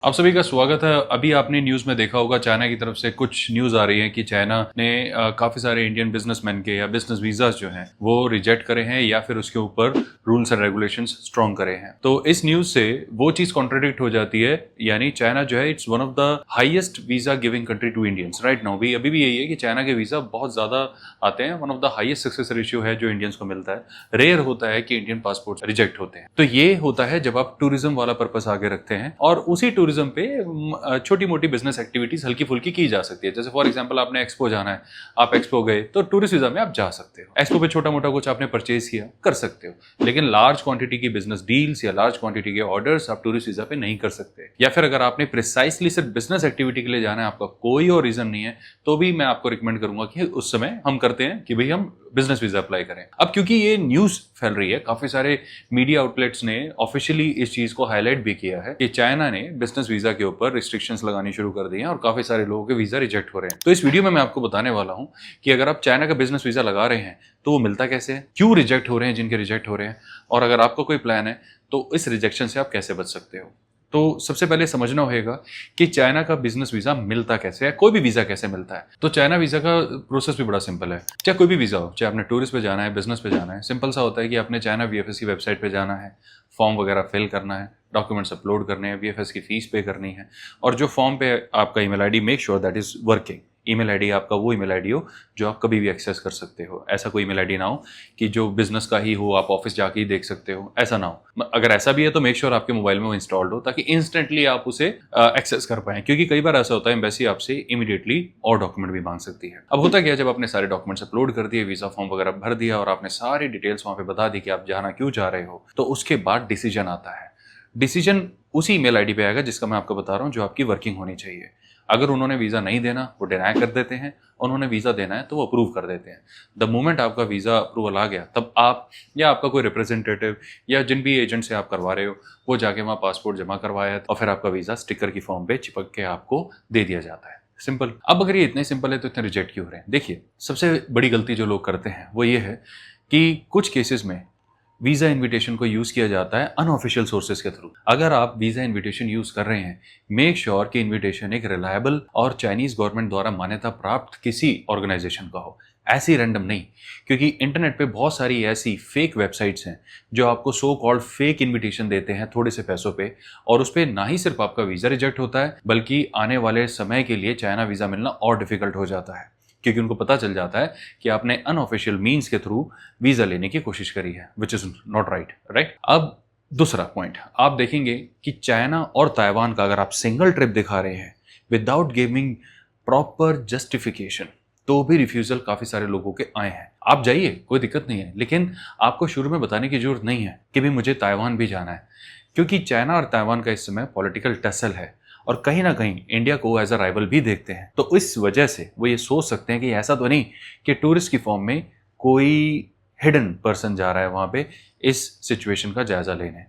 आप सभी का स्वागत है। अभी आपने न्यूज़ में देखा होगा चाइना की तरफ से कुछ न्यूज़ आ रही है कि चाइना ने काफ़ी सारे इंडियन बिजनेसमैन के या बिजनेस वीज़ाज जो हैं वो रिजेक्ट करे हैं या फिर उसके ऊपर रूल्स एंड रेगुलेशंस स्ट्रॉन्ग करे हैं। तो इस न्यूज़ से वो चीज़ कॉन्ट्रडिक्ट हो जाती है, यानी चाइना जो है it's one of the highest visa giving country to Indians right now. भी अभी भी यही है कि चाइना के वीज़ा बहुत ज़्यादा आते हैं, one of the highest success ratio है जो इंडियंस को मिलता है। रेयर होता है कि इंडियन पासपोर्ट रिजेक्ट होते हैं। तो ये होता है जब आप टूरिज्म वाला पर्पस आगे रखते हैं और उसी टूरिज्म पे छोटी मोटी बिजनेस एक्टिविटीज हल्की फुल्की की जा सकती है। जैसे फॉर एग्जांपल आपने एक्सपो जाना है, आप एक्सपो गए तो टूरिस्ट वीजा में आप जा सकते हो। एक्सपो पे छोटा मोटा कुछ आपने परचेज किया कर सकते हो, लेकिन लार्ज क्वांटिटी की बिजनेस डील्स या लार्ज क्वांटिटी के ऑर्डर्स आप टूरिस्ट वीजा पे नहीं कर सकते। या फिर अगर आपने प्रिसाइसली सिर्फ बिजनेस एक्टिविटी के लिए जाना है, आपका कोई और रीजन नहीं है, तो भी मैं आपको रिकमेंड करूंगा कि उस समय हम करते हैं कि भाई हम बिजनेस वीजा अप्लाई करें। अब क्योंकि ये न्यूज फैल रही है, काफी सारे मीडिया आउटलेट्स ने ऑफिशियली इस चीज को हाईलाइट भी किया है कि चाइना ने बिजनेस वीजा के ऊपर रिस्ट्रिक्शंस लगानी शुरू कर दी हैं और काफी सारे लोगों के वीजा रिजेक्ट हो रहे हैं। तो इस वीडियो में मैं आपको बताने वाला हूं कि अगर आप चाइना का बिजनेस वीजा लगा रहे हैं तो वो मिलता कैसे है, क्यों रिजेक्ट हो रहे हैं जिनके रिजेक्ट हो रहे हैं, और अगर आपका कोई प्लान है तो इस रिजेक्शन से आप कैसे बच सकते हो। तो सबसे पहले समझना होगा कि चाइना का बिजनेस वीजा मिलता कैसे है, कोई भी वीजा कैसे मिलता है। तो चाइना वीजा का प्रोसेस भी बड़ा सिंपल है। चाहे कोई भी वीजा हो, चाहे आपने टूरिस्ट पे जाना है, बिजनेस पे जाना है, सिंपल सा होता है कि आपने चाइना वीएफएस की वेबसाइट पे जाना है, फॉर्म वगैरह फिल करना है, डॉक्यूमेंट्स अपलोड करने हैं, वीएफएस की फीस पे करनी है, और जो फॉर्म पे आपका email ID make sure that is working. Email ID आपका वो ईमेल आईडी हो जो आप कभी भी एक्सेस कर सकते हो। ऐसा कोई ईमेल आईडी ना हो कि जो बिजनेस का ही हो, आप ऑफिस जाके ही देख सकते हो, ऐसा ना हो। अगर ऐसा भी है तो मेक श्योर आपके मोबाइल में वो इंस्टॉल्ड हो ताकि इंस्टेंटली आप उसे एक्सेस कर पाएं, क्योंकि कई बार ऐसा होता है एम्बेसी आपसे इमीडिएटली और डॉक्यूमेंट भी मांग सकती है। अब होता क्या है, जब आपने सारे डॉक्यूमेंट्स अपलोड कर दिए, वीजा फॉर्म वगैरह भर दिया और आपने सारी डिटेल्स वहां पे बता दी कि आप जाना क्यों जा रहे हो, तो उसके बाद डिसीजन आता है। डिसीजन उसी ईमेल आईडी पे आएगा जिसका मैं आपको बता रहा हूँ, जो आपकी वर्किंग होनी चाहिए। अगर उन्होंने वीजा नहीं देना वो डिनाई कर देते हैं, उन्होंने वीजा देना है तो वो अप्रूव कर देते हैं। द मोमेंट आपका वीजा अप्रूवल आ गया, तब आप या आपका कोई रिप्रेजेंटेटिव या जिन भी एजेंट से आप करवा रहे हो वो जाके वहाँ पासपोर्ट जमा करवाया और फिर आपका वीजा स्टिकर की फॉर्म पे चिपक के आपको दे दिया जाता है। सिंपल। अब अगर ये इतने सिंपल है तो इतने रिजेक्ट क्यों हो रहे हैं? देखिए, सबसे बड़ी गलती जो लोग करते हैं वो ये है कि कुछ केसेस में वीजा इनविटेशन को यूज किया जाता है अनऑफिशियल सोर्सेज के थ्रू। अगर आप वीजा इनविटेशन यूज कर रहे हैं, मेक श्योर कि इनविटेशन एक रिलायबल और चाइनीज गवर्नमेंट द्वारा मान्यता प्राप्त किसी ऑर्गेनाइजेशन का हो, ऐसी रैंडम नहीं। क्योंकि इंटरनेट पे बहुत सारी ऐसी फेक वेबसाइट्स हैं जो आपको सो कॉल्ड फेक इनविटेशन देते हैं थोड़े से पैसों पे, और उस पर ना ही सिर्फ आपका वीजा रिजेक्ट होता है बल्कि आने वाले समय के लिए चाइना वीजा मिलना और डिफिकल्ट हो जाता है, क्योंकि उनको पता चल जाता है कि आपने अनऑफिशियल मीन्स के थ्रू वीजा लेने की कोशिश करी है, विच इज नॉट राइट। अब दूसरा पॉइंट आप देखेंगे कि चाइना और ताइवान का अगर आप सिंगल ट्रिप दिखा रहे हैं विदाउट गिविंग प्रॉपर जस्टिफिकेशन, तो भी रिफ्यूजल काफी सारे लोगों के आए हैं। आप जाइए, कोई दिक्कत नहीं है, लेकिन आपको शुरू में बताने की जरूरत नहीं है कि भी मुझे ताइवान भी जाना है, क्योंकि चाइना और ताइवान का इस समय पॉलिटिकल टसल है और कहीं ना कहीं इंडिया को एज अ राइवल भी देखते हैं। तो इस वजह से वो ये सोच सकते हैं कि ऐसा तो नहीं कि टूरिस्ट की फॉर्म में कोई हिडन पर्सन जा रहा है वहां पे इस सिचुएशन का जायजा लेने।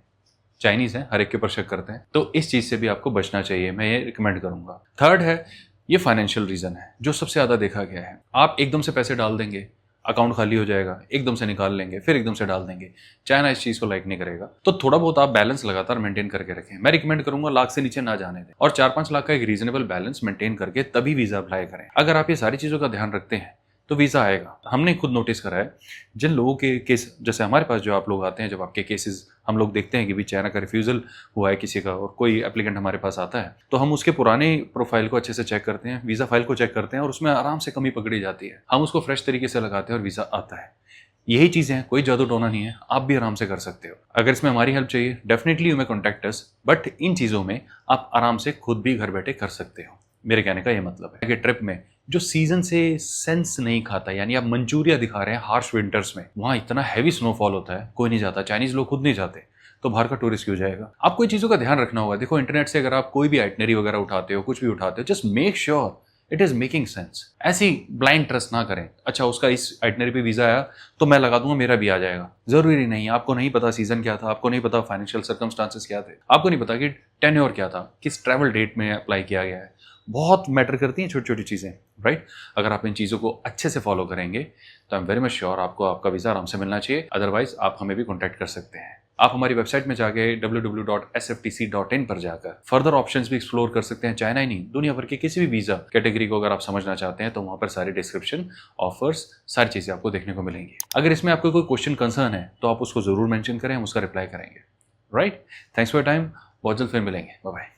चाइनीज हैं, हर एक के ऊपर शक करते हैं, तो इस चीज से भी आपको बचना चाहिए, मैं ये रिकमेंड करूंगा। थर्ड है, ये फाइनेंशियल रीजन है जो सबसे ज्यादा देखा गया है। आप एकदम से पैसे डाल देंगे, अकाउंट खाली हो जाएगा, एकदम से निकाल लेंगे, फिर एकदम से डाल देंगे। चाइना इस चीज को लाइक नहीं करेगा, तो थोड़ा बहुत आप बैलेंस लगातार मेंटेन करके रखें। मैं रिकमेंड करूंगा लाख से नीचे ना जाने दें और 4-5 लाख का एक रीजनेबल बैलेंस मेंटेन करके तभी वीजा अप्लाई करें। अगर आप ये सारी चीजों का ध्यान रखते हैं तो वीजा आएगा। हमने खुद नोटिस करा है, जिन लोगों के केस, जैसे हमारे पास जो आप लोग आते हैं, जब आपके केसेस हम लोग देखते हैं कि भी चाइना का रिफ्यूजल हुआ है किसी का और कोई एप्लीकेंट हमारे पास आता है, तो हम उसके पुराने प्रोफाइल को अच्छे से चेक करते हैं, वीजा फाइल को चेक करते हैं और उसमें आराम से कमी पकड़ी जाती है। हम उसको फ्रेश तरीके से लगाते हैं और वीजा आता है। यही चीजें हैं, कोई जादू टोना नहीं है, आप भी आराम से कर सकते हो। अगर इसमें हमारी हेल्प चाहिए, definitely you may contact us, but in चीजों में आप आराम से खुद भी घर बैठे कर सकते हो। मेरे कहने का ये मतलब है कि ट्रिप में जो सीजन से सेंस नहीं खाता, यानी आप मंचूरिया दिखा रहे हैं हार्श विंटर्स में, वहां इतना हैवी स्नोफॉल होता है, कोई नहीं जाता, चाइनीज लोग खुद नहीं जाते, तो बाहर का टूरिस्ट क्यों जाएगा? आपको इन चीजों का ध्यान रखना होगा। देखो, इंटरनेट से अगर आप कोई भी आइटनरी वगैरह उठाते हो, कुछ भी उठाते हो, just make sure it is making sense. ऐसी ब्लाइंड ट्रस्ट ना करें। अच्छा, उसका इस आइटनरी पे वीजा आया तो मैं लगा दूंगा मेरा भी आ जाएगा, जरूरी नहीं। आपको नहीं पता सीजन क्या था, आपको नहीं पता फाइनेंशियल सर्कमस्टांसेस क्या थे, आपको नहीं पता कि टेन्योर क्या था, किस ट्रैवल डेट में अप्लाई किया गया है। बहुत मैटर करती हैं छोटी छोटी चीजें, राइट। अगर आप इन चीजों को अच्छे से फॉलो करेंगे तो I am very much sure आपको आपका वीजा आराम से मिलना चाहिए। अदरवाइज आप हमें भी कॉन्टैक्ट कर सकते हैं। आप हमारी वेबसाइट में जाके www.sftc.in पर जाकर फर्दर ऑप्शंस भी एक्सप्लोर कर सकते हैं। चाइना ही नहीं, दुनिया भर के किसी भी वीज़ा कैटेगरी को अगर आप समझना चाहते हैं तो वहाँ पर सारे डिस्क्रिप्शन, ऑफर्स, सारी चीज़ें आपको देखने को मिलेंगी। अगर इसमें आपको कोई क्वेश्चन कंसर्न है तो आप उसको ज़रूर मेंशन करें, हम उसका रिप्लाई करेंगे। Right, thanks for your time. बहुत जल्द फिर मिलेंगे। Bye bye.